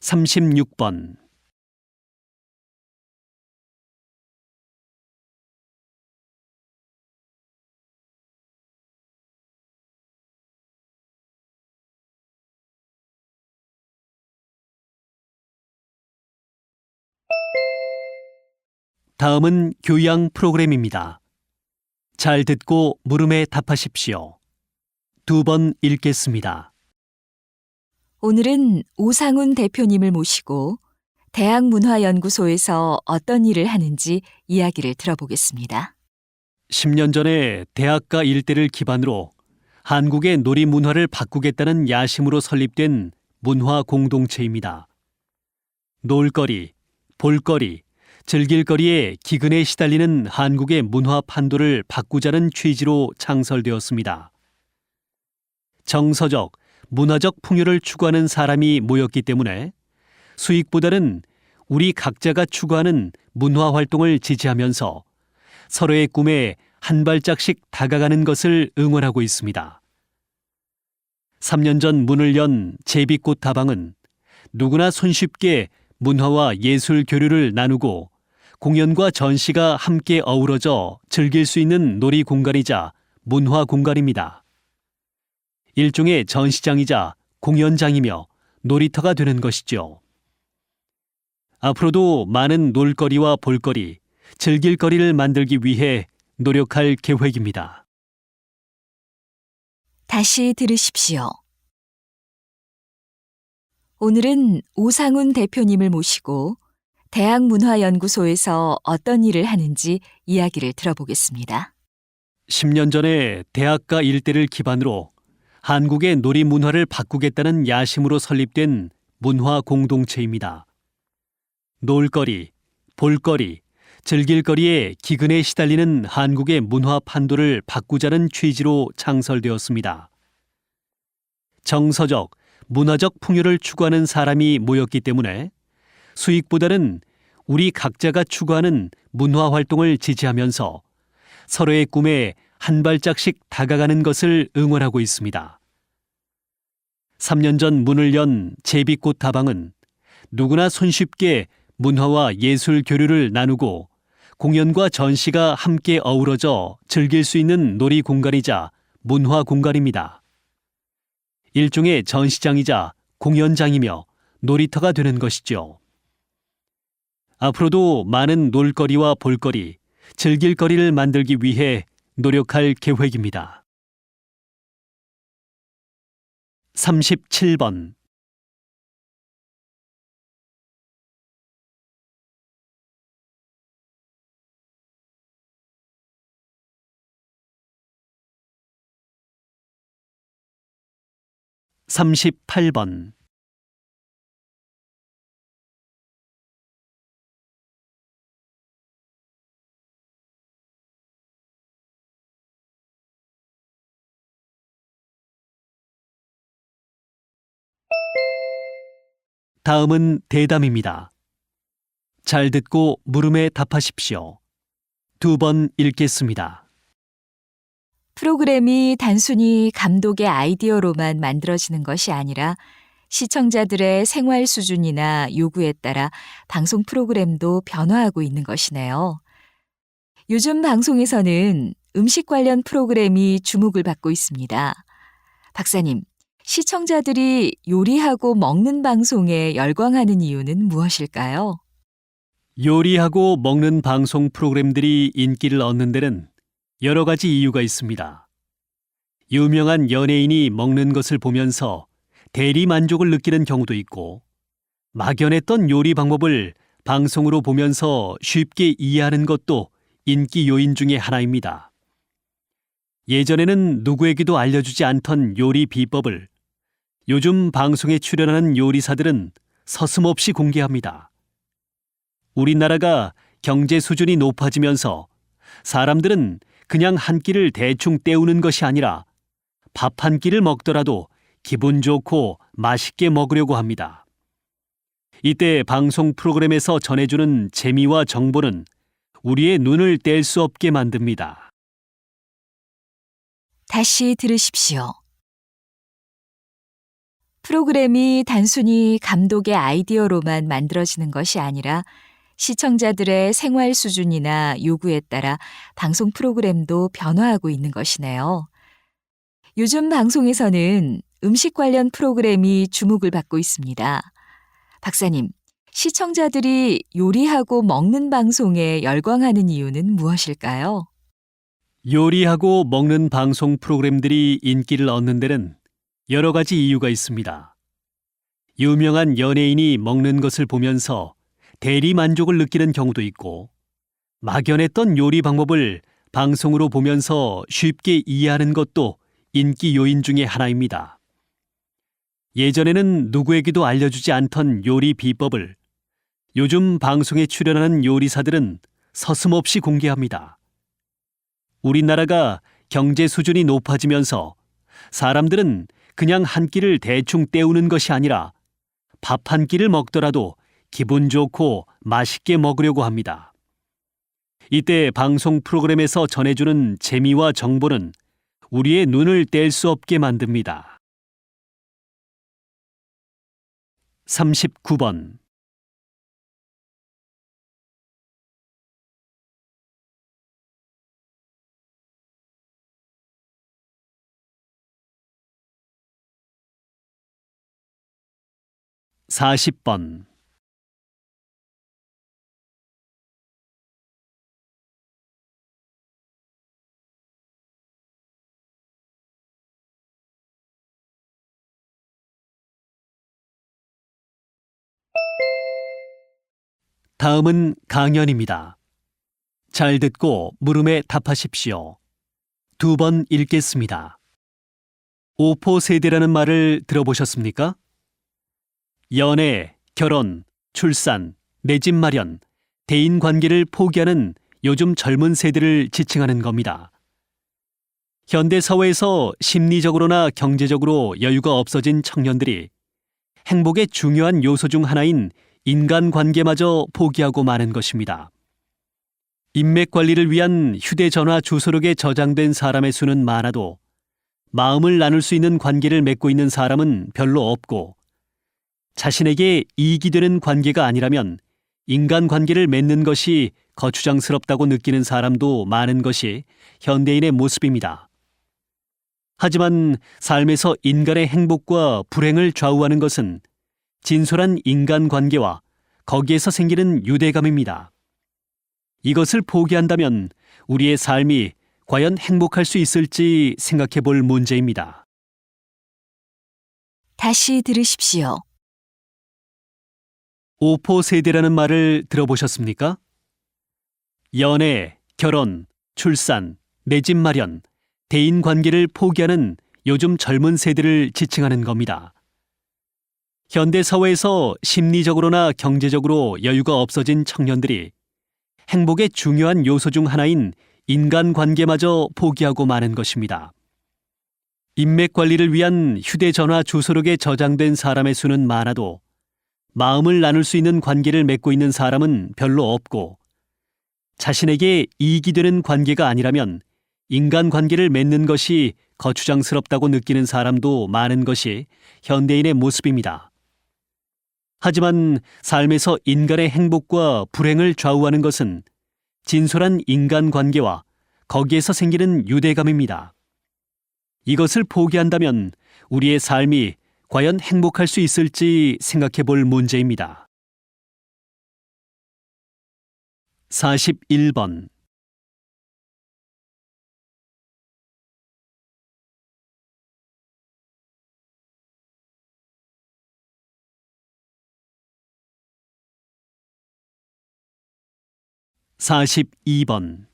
(36번) 다음은 교양 프로그램입니다. 잘 듣고 물음에 답하십시오. 2번 읽겠습니다. 오늘은 오상훈 대표님을 모시고 대학문화연구소에서 어떤 일을 하는지 이야기를 들어보겠습니다. 10년 전에 대학가 일대를 기반으로 한국의 놀이문화를 바꾸겠다는 야심으로 설립된 문화 공동체입니다. 놀거리, 볼거리, 즐길거리에 기근에 시달리는 한국의 문화 판도를 바꾸자는 취지로 창설되었습니다. 정서적, 문화적 풍요를 추구하는 사람이 모였기 때문에 수익보다는 우리 각자가 추구하는 문화 활동을 지지하면서 서로의 꿈에 한 발짝씩 다가가는 것을 응원하고 있습니다. 3년 전 문을 연 제비꽃 다방은 누구나 손쉽게 문화와 예술 교류를 나누고 공연과 전시가 함께 어우러져 즐길 수 있는 놀이 공간이자 문화 공간입니다. 일종의 전시장이자 공연장이며 놀이터가 되는 것이죠. 앞으로도 많은 놀거리와 볼거리, 즐길 거리를 만들기 위해 노력할 계획입니다. 다시 들으십시오. 오늘은 오상훈 대표님을 모시고 대학문화연구소에서 어떤 일을 하는지 이야기를 들어보겠습니다. 10년 전에 대학가 일대를 기반으로 한국의 놀이 문화를 바꾸겠다는 야심으로 설립된 문화 공동체입니다. 놀거리, 볼거리, 즐길거리에 기근에 시달리는 한국의 문화 판도를 바꾸자는 취지로 창설되었습니다. 정서적, 문화적 풍요를 추구하는 사람이 모였기 때문에 수익보다는 우리 각자가 추구하는 문화 활동을 지지하면서 서로의 꿈에 한 발짝씩 다가가는 것을 응원하고 있습니다. 3년 전 문을 연 제비꽃 다방은 누구나 손쉽게 문화와 예술 교류를 나누고 공연과 전시가 함께 어우러져 즐길 수 있는 놀이 공간이자 문화 공간입니다. 일종의 전시장이자 공연장이며 놀이터가 되는 것이죠. 앞으로도 많은 놀거리와 볼거리, 즐길 거리를 만들기 위해 노력할 계획입니다. 37번 38번 다음은 대담입니다. 잘 듣고 물음에 답하십시오. 2번 읽겠습니다. 프로그램이 단순히 감독의 아이디어로만 만들어지는 것이 아니라 시청자들의 생활 수준이나 요구에 따라 방송 프로그램도 변화하고 있는 것이네요. 요즘 방송에서는 음식 관련 프로그램이 주목을 받고 있습니다. 박사님, 시청자들이 요리하고 먹는 방송에 열광하는 이유는 무엇일까요? 요리하고 먹는 방송 프로그램들이 인기를 얻는 데는 여러 가지 이유가 있습니다. 유명한 연예인이 먹는 것을 보면서 대리 만족을 느끼는 경우도 있고, 막연했던 요리 방법을 방송으로 보면서 쉽게 이해하는 것도 인기 요인 중에 하나입니다. 예전에는 누구에게도 알려주지 않던 요리 비법을 요즘 방송에 출연하는 요리사들은 서슴없이 공개합니다. 우리나라가 경제 수준이 높아지면서 사람들은 그냥 한 끼를 대충 때우는 것이 아니라 밥 한 끼를 먹더라도 기분 좋고 맛있게 먹으려고 합니다. 이때 방송 프로그램에서 전해주는 재미와 정보는 우리의 눈을 뗄 수 없게 만듭니다. 다시 들으십시오. 프로그램이 단순히 감독의 아이디어로만 만들어지는 것이 아니라 시청자들의 생활 수준이나 요구에 따라 방송 프로그램도 변화하고 있는 것이네요. 요즘 방송에서는 음식 관련 프로그램이 주목을 받고 있습니다. 박사님, 시청자들이 요리하고 먹는 방송에 열광하는 이유는 무엇일까요? 요리하고 먹는 방송 프로그램들이 인기를 얻는 데는 여러 가지 이유가 있습니다. 유명한 연예인이 먹는 것을 보면서 대리 만족을 느끼는 경우도 있고, 막연했던 요리 방법을 방송으로 보면서 쉽게 이해하는 것도 인기 요인 중에 하나입니다. 예전에는 누구에게도 알려주지 않던 요리 비법을 요즘 방송에 출연하는 요리사들은 서슴없이 공개합니다. 우리나라가 경제 수준이 높아지면서 사람들은 그냥 한 끼를 대충 때우는 것이 아니라 밥 한 끼를 먹더라도 기분 좋고 맛있게 먹으려고 합니다. 이때 방송 프로그램에서 전해주는 재미와 정보는 우리의 눈을 뗄 수 없게 만듭니다. 39번, 40번, '다음은 강연입니다. 잘 듣고 물음에 답하십시오. 2번 읽겠습니다. 오포 세대라는 말을 들어보셨습니까? 연애, 결혼, 출산, 내 집 마련, 대인 관계를 포기하는 요즘 젊은 세대를 지칭하는 겁니다. 현대 사회에서 심리적으로나 경제적으로 여유가 없어진 청년들이 행복의 중요한 요소 중 하나인 인간관계마저 포기하고 마는 것입니다. 인맥 관리를 위한 휴대전화 주소록에 저장된 사람의 수는 많아도 마음을 나눌 수 있는 관계를 맺고 있는 사람은 별로 없고, 자신에게 이익이 되는 관계가 아니라면 인간관계를 맺는 것이 거추장스럽다고 느끼는 사람도 많은 것이 현대인의 모습입니다. 하지만 삶에서 인간의 행복과 불행을 좌우하는 것은 진솔한 인간관계와 거기에서 생기는 유대감입니다. 이것을 포기한다면 우리의 삶이 과연 행복할 수 있을지 생각해 볼 문제입니다. 다시 들으십시오. 오포 세대라는 말을 들어보셨습니까? 연애, 결혼, 출산, 내 집 마련, 대인 관계를 포기하는 요즘 젊은 세대를 지칭하는 겁니다. 현대 사회에서 심리적으로나 경제적으로 여유가 없어진 청년들이 행복의 중요한 요소 중 하나인 인간관계마저 포기하고 마는 것입니다. 인맥 관리를 위한 휴대전화 주소록에 저장된 사람의 수는 많아도 마음을 나눌 수 있는 관계를 맺고 있는 사람은 별로 없고, 자신에게 이익이 되는 관계가 아니라면 인간관계를 맺는 것이 거추장스럽다고 느끼는 사람도 많은 것이 현대인의 모습입니다. 하지만 삶에서 인간의 행복과 불행을 좌우하는 것은 진솔한 인간관계와 거기에서 생기는 유대감입니다. 이것을 포기한다면 우리의 삶이 과연 행복할 수 있을지 생각해 볼 문제입니다. 41번, 42번,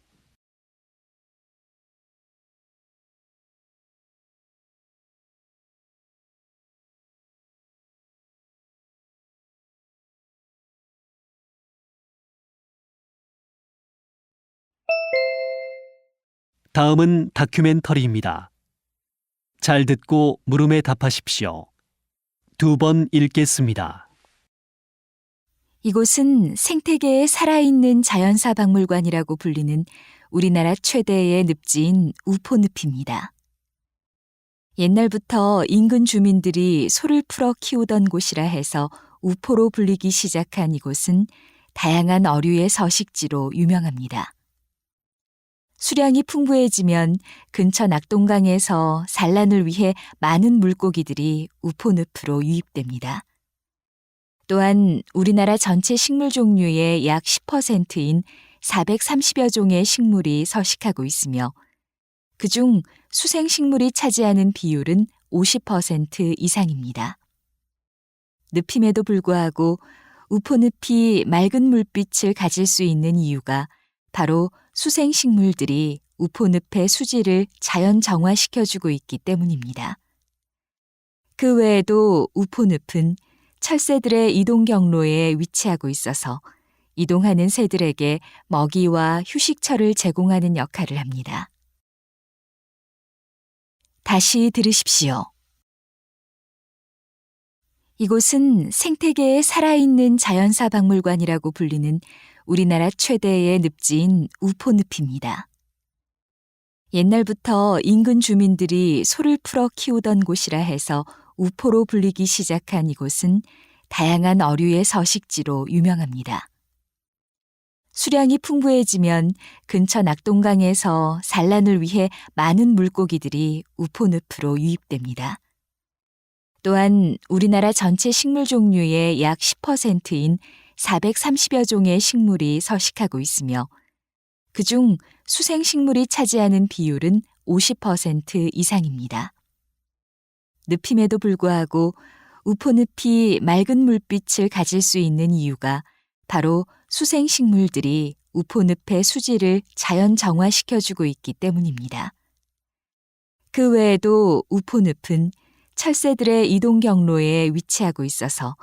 '다음은 다큐멘터리입니다. 잘 듣고 물음에 답하십시오. 2번 읽겠습니다. 이곳은 생태계의 살아있는 자연사 박물관이라고 불리는 우리나라 최대의 늪지인 우포늪입니다. 옛날부터 인근 주민들이 소를 풀어 키우던 곳이라 해서 우포로 불리기 시작한 이곳은 다양한 어류의 서식지로 유명합니다. 수량이 풍부해지면 근처 낙동강에서 산란을 위해 많은 물고기들이 우포늪으로 유입됩니다. 또한 우리나라 전체 식물 종류의 약 10%인 430여 종의 식물이 서식하고 있으며, 그중 수생식물이 차지하는 비율은 50% 이상입니다. 늪임에도 불구하고 우포늪이 맑은 물빛을 가질 수 있는 이유가 바로 수생식물들이 우포늪의 수질을 자연 정화시켜주고 있기 때문입니다. 그 외에도 우포늪은 철새들의 이동 경로에 위치하고 있어서 이동하는 새들에게 먹이와 휴식처를 제공하는 역할을 합니다. 다시 들으십시오. 이곳은 생태계의 살아있는 자연사 박물관이라고 불리는 우리나라 최대의 늪지인 우포늪입니다. 옛날부터 인근 주민들이 소를 풀어 키우던 곳이라 해서 우포로 불리기 시작한 이곳은 다양한 어류의 서식지로 유명합니다. 수량이 풍부해지면 근처 낙동강에서 산란을 위해 많은 물고기들이 우포늪으로 유입됩니다. 또한 우리나라 전체 식물 종류의 약 10%인 430여 종의 식물이 서식하고 있으며 그중 수생식물이 차지하는 비율은 50% 이상입니다. 늪임에도 불구하고 우포늪이 맑은 물빛을 가질 수 있는 이유가 바로 수생식물들이 우포늪의 수질을 자연 정화시켜주고 있기 때문입니다. 그 외에도 우포늪은 철새들의 이동 경로에 위치하고 있어서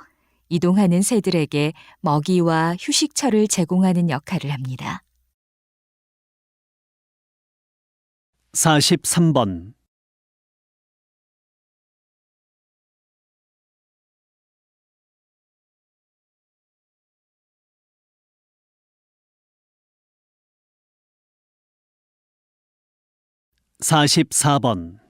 이동하는 새들에게 먹이와 휴식처를 제공하는 역할을 합니다. 43번. (44번)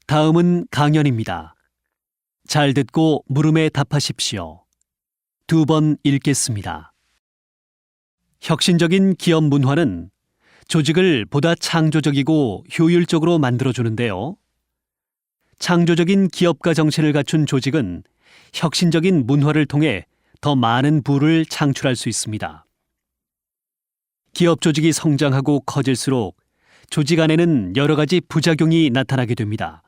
다음은 강연입니다. 잘 듣고 물음에 답하십시오. 2번 읽겠습니다. 혁신적인 기업 문화는 조직을 보다 창조적이고 효율적으로 만들어주는데요. 창조적인 기업가 정신을 갖춘 조직은 혁신적인 문화를 통해 더 많은 부를 창출할 수 있습니다. 기업 조직이 성장하고 커질수록 조직 안에는 여러 가지 부작용이 나타나게 됩니다.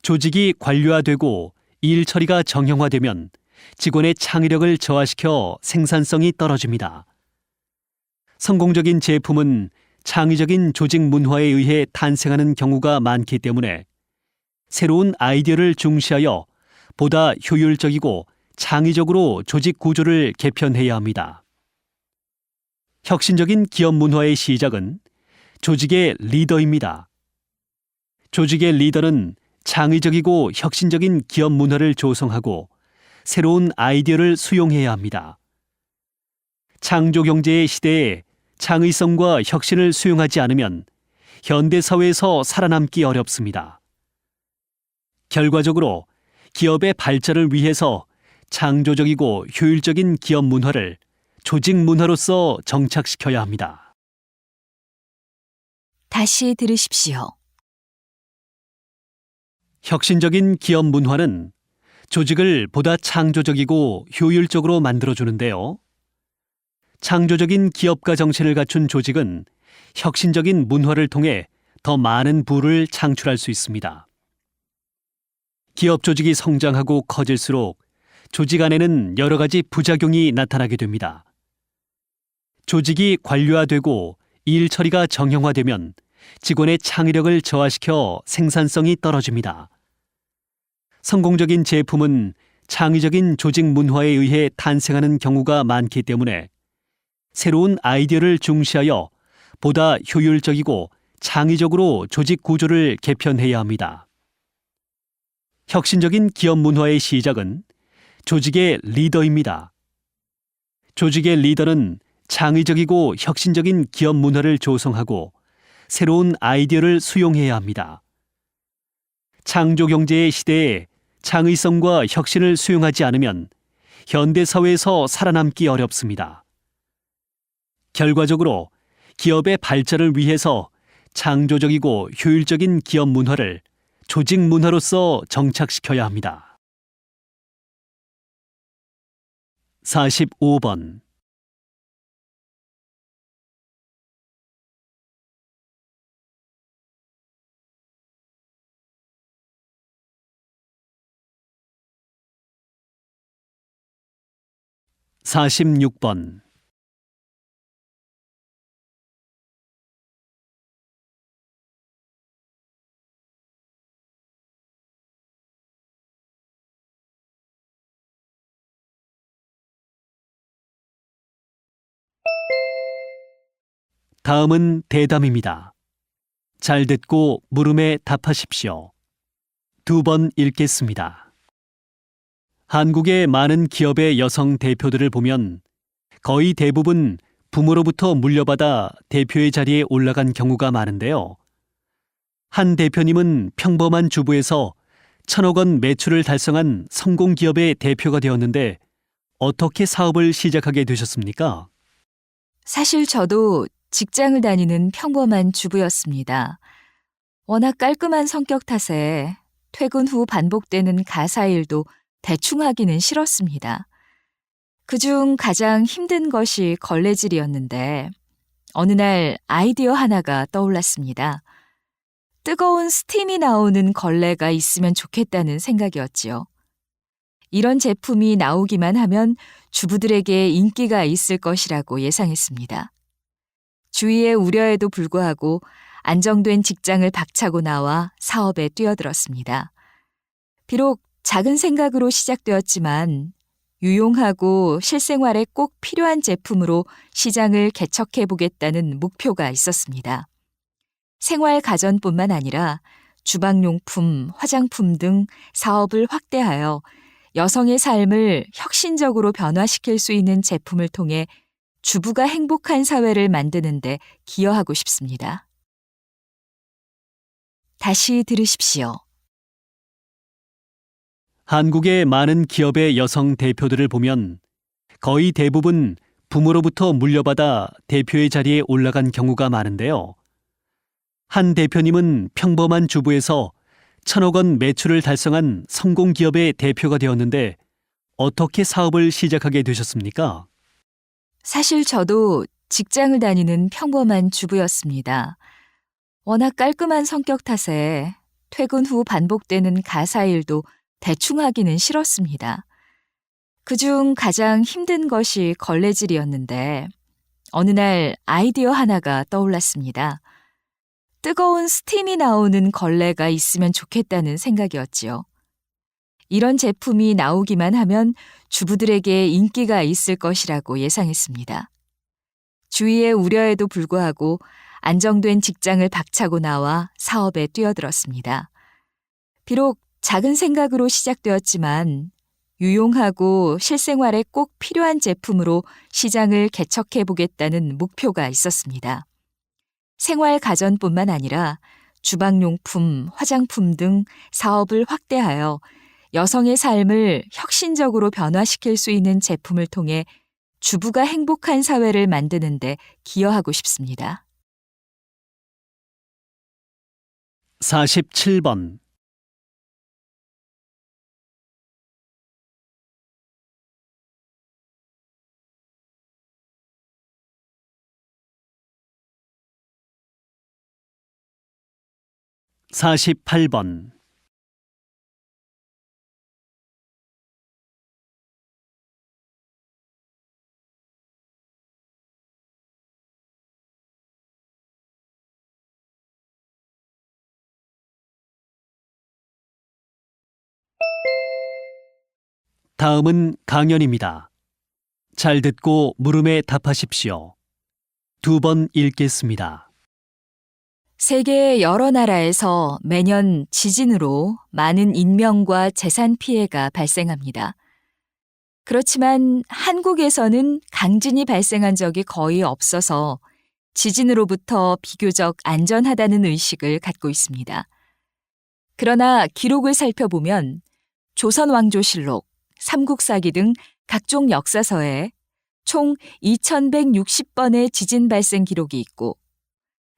조직이 관료화되고 일 처리가 정형화되면 직원의 창의력을 저하시켜 생산성이 떨어집니다. 성공적인 제품은 창의적인 조직 문화에 의해 탄생하는 경우가 많기 때문에 새로운 아이디어를 중시하여 보다 효율적이고 창의적으로 조직 구조를 개편해야 합니다. 혁신적인 기업 문화의 시작은 조직의 리더입니다. 조직의 리더는 창의적이고 혁신적인 기업 문화를 조성하고 새로운 아이디어를 수용해야 합니다. 창조 경제의 시대에 창의성과 혁신을 수용하지 않으면 현대 사회에서 살아남기 어렵습니다. 결과적으로 기업의 발전을 위해서 창조적이고 효율적인 기업 문화를 조직 문화로서 정착시켜야 합니다. 다시 들으십시오. 혁신적인 기업 문화는 조직을 보다 창조적이고 효율적으로 만들어주는데요. 창조적인 기업가 정신을 갖춘 조직은 혁신적인 문화를 통해 더 많은 부를 창출할 수 있습니다. 기업 조직이 성장하고 커질수록 조직 안에는 여러 가지 부작용이 나타나게 됩니다. 조직이 관료화되고 일 처리가 정형화되면 직원의 창의력을 저하시켜 생산성이 떨어집니다. 성공적인 제품은 창의적인 조직 문화에 의해 탄생하는 경우가 많기 때문에 새로운 아이디어를 중시하여 보다 효율적이고 창의적으로 조직 구조를 개편해야 합니다. 혁신적인 기업 문화의 시작은 조직의 리더입니다. 조직의 리더는 창의적이고 혁신적인 기업 문화를 조성하고 새로운 아이디어를 수용해야 합니다. 창조 경제의 시대에 창의성과 혁신을 수용하지 않으면 현대 사회에서 살아남기 어렵습니다. 결과적으로 기업의 발전을 위해서 창조적이고 효율적인 기업 문화를 조직 문화로서 정착시켜야 합니다. 45번. (46번) 다음은 대담입니다. 잘 듣고 물음에 답하십시오. 두 번 읽겠습니다. 한국의 많은 기업의 여성 대표들을 보면 거의 대부분 부모로부터 물려받아 대표의 자리에 올라간 경우가 많은데요. 한 대표님은 평범한 주부에서 1,000억 원 매출을 달성한 성공 기업의 대표가 되었는데 어떻게 사업을 시작하게 되셨습니까? 사실 저도 직장을 다니는 평범한 주부였습니다. 워낙 깔끔한 성격 탓에 퇴근 후 반복되는 가사 일도 대충 하기는 싫었습니다. 그중 가장 힘든 것이 걸레질이었는데 어느 날 아이디어 하나가 떠올랐습니다. 뜨거운 스팀이 나오는 걸레가 있으면 좋겠다는 생각이었지요. 이런 제품이 나오기만 하면 주부들에게 인기가 있을 것이라고 예상했습니다. 주위의 우려에도 불구하고 안정된 직장을 박차고 나와 사업에 뛰어들었습니다. 비록 작은 생각으로 시작되었지만 유용하고 실생활에 꼭 필요한 제품으로 시장을 개척해 보겠다는 목표가 있었습니다. 생활 가전뿐만 아니라 주방용품, 화장품 등 사업을 확대하여 여성의 삶을 혁신적으로 변화시킬 수 있는 제품을 통해 주부가 행복한 사회를 만드는 데 기여하고 싶습니다. 다시 들으십시오. 한국의 많은 기업의 여성 대표들을 보면 거의 대부분 부모로부터 물려받아 대표의 자리에 올라간 경우가 많은데요. 한 대표님은 평범한 주부에서 1,000억 원 매출을 달성한 성공 기업의 대표가 되었는데 어떻게 사업을 시작하게 되셨습니까? 사실 저도 직장을 다니는 평범한 주부였습니다. 워낙 깔끔한 성격 탓에 퇴근 후 반복되는 가사 일도 대충 하기는 싫었습니다. 그중 가장 힘든 것이 걸레질이었는데 어느 날 아이디어 하나가 떠올랐습니다. 뜨거운 스팀이 나오는 걸레가 있으면 좋겠다는 생각이었지요. 이런 제품이 나오기만 하면 주부들에게 인기가 있을 것이라고 예상했습니다. 주위의 우려에도 불구하고 안정된 직장을 박차고 나와 사업에 뛰어들었습니다. 비록 작은 생각으로 시작되었지만 유용하고 실생활에 꼭 필요한 제품으로 시장을 개척해 보겠다는 목표가 있었습니다. 생활 가전뿐만 아니라 주방용품, 화장품 등 사업을 확대하여 여성의 삶을 혁신적으로 변화시킬 수 있는 제품을 통해 주부가 행복한 사회를 만드는 데 기여하고 싶습니다. 47번. 사십팔 번. 다음은 강연입니다. 잘 듣고 물음에 답하십시오. 두 번 읽겠습니다. 세계 여러 나라에서 매년 지진으로 많은 인명과 재산 피해가 발생합니다. 그렇지만 한국에서는 강진이 발생한 적이 거의 없어서 지진으로부터 비교적 안전하다는 의식을 갖고 있습니다. 그러나 기록을 살펴보면 조선왕조실록, 삼국사기 등 각종 역사서에 총 2160번의 지진 발생 기록이 있고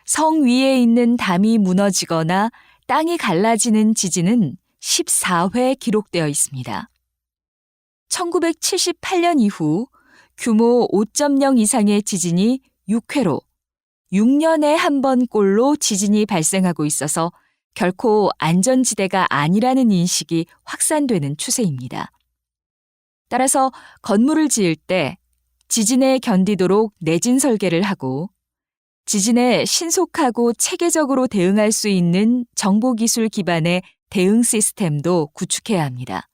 성 위에 있는 담이 무너지거나 땅이 갈라지는 지진은 14회 기록되어 있습니다. 1978년 이후 규모 5.0 이상의 지진이 6회로 6년에 한 번꼴로 지진이 발생하고 있어서 결코 안전지대가 아니라는 인식이 확산되는 추세입니다. 따라서 건물을 지을 때 지진에 견디도록 내진 설계를 하고 지진에 신속하고 체계적으로 대응할 수 있는 정보기술 기반의 대응 시스템도 구축해야 합니다.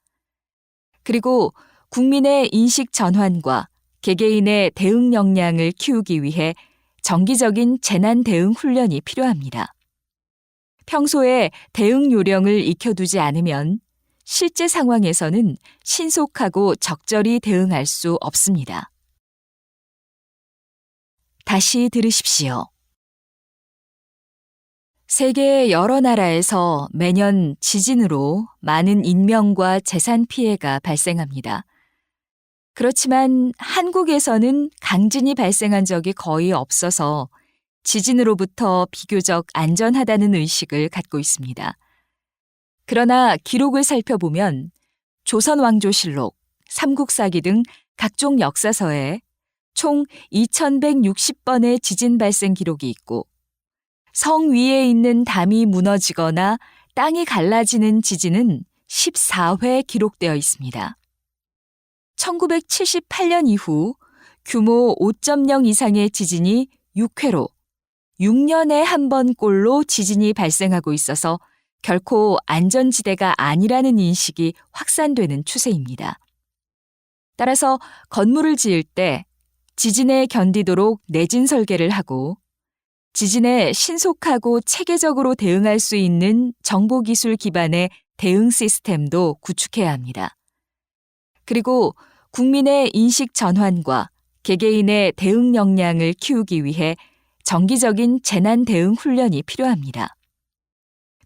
그리고 국민의 인식 전환과 개개인의 대응 역량을 키우기 위해 정기적인 재난 대응 훈련이 필요합니다. 평소에 대응 요령을 익혀두지 않으면 실제 상황에서는 신속하고 적절히 대응할 수 없습니다. 다시 들으십시오. 세계 여러 나라에서 매년 지진으로 많은 인명과 재산 피해가 발생합니다. 그렇지만 한국에서는 강진이 발생한 적이 거의 없어서 지진으로부터 비교적 안전하다는 의식을 갖고 있습니다. 그러나 기록을 살펴보면 조선왕조실록, 삼국사기 등 각종 역사서에 총 2160번의 지진 발생 기록이 있고 성 위에 있는 담이 무너지거나 땅이 갈라지는 지진은 14회 기록되어 있습니다. 1978년 이후 규모 5.0 이상의 지진이 6회로 6년에 한 번꼴로 지진이 발생하고 있어서 결코 안전지대가 아니라는 인식이 확산되는 추세입니다. 따라서 건물을 지을 때 지진에 견디도록 내진 설계를 하고 지진에 신속하고 체계적으로 대응할 수 있는 정보기술 기반의 대응 시스템도 구축해야 합니다. 그리고 국민의 인식 전환과 개개인의 대응 역량을 키우기 위해 정기적인 재난 대응 훈련이 필요합니다.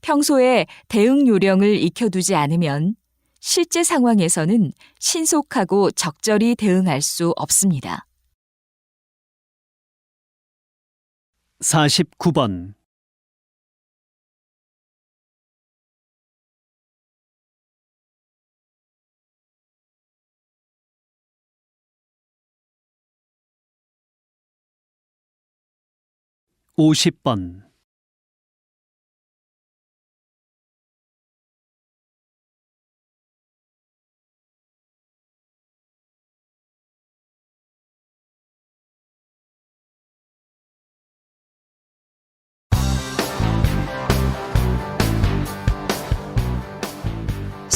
평소에 대응 요령을 익혀두지 않으면 실제 상황에서는 신속하고 적절히 대응할 수 없습니다. 49번. (50번)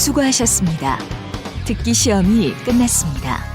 수고하셨습니다. 듣기 시험이 끝났습니다.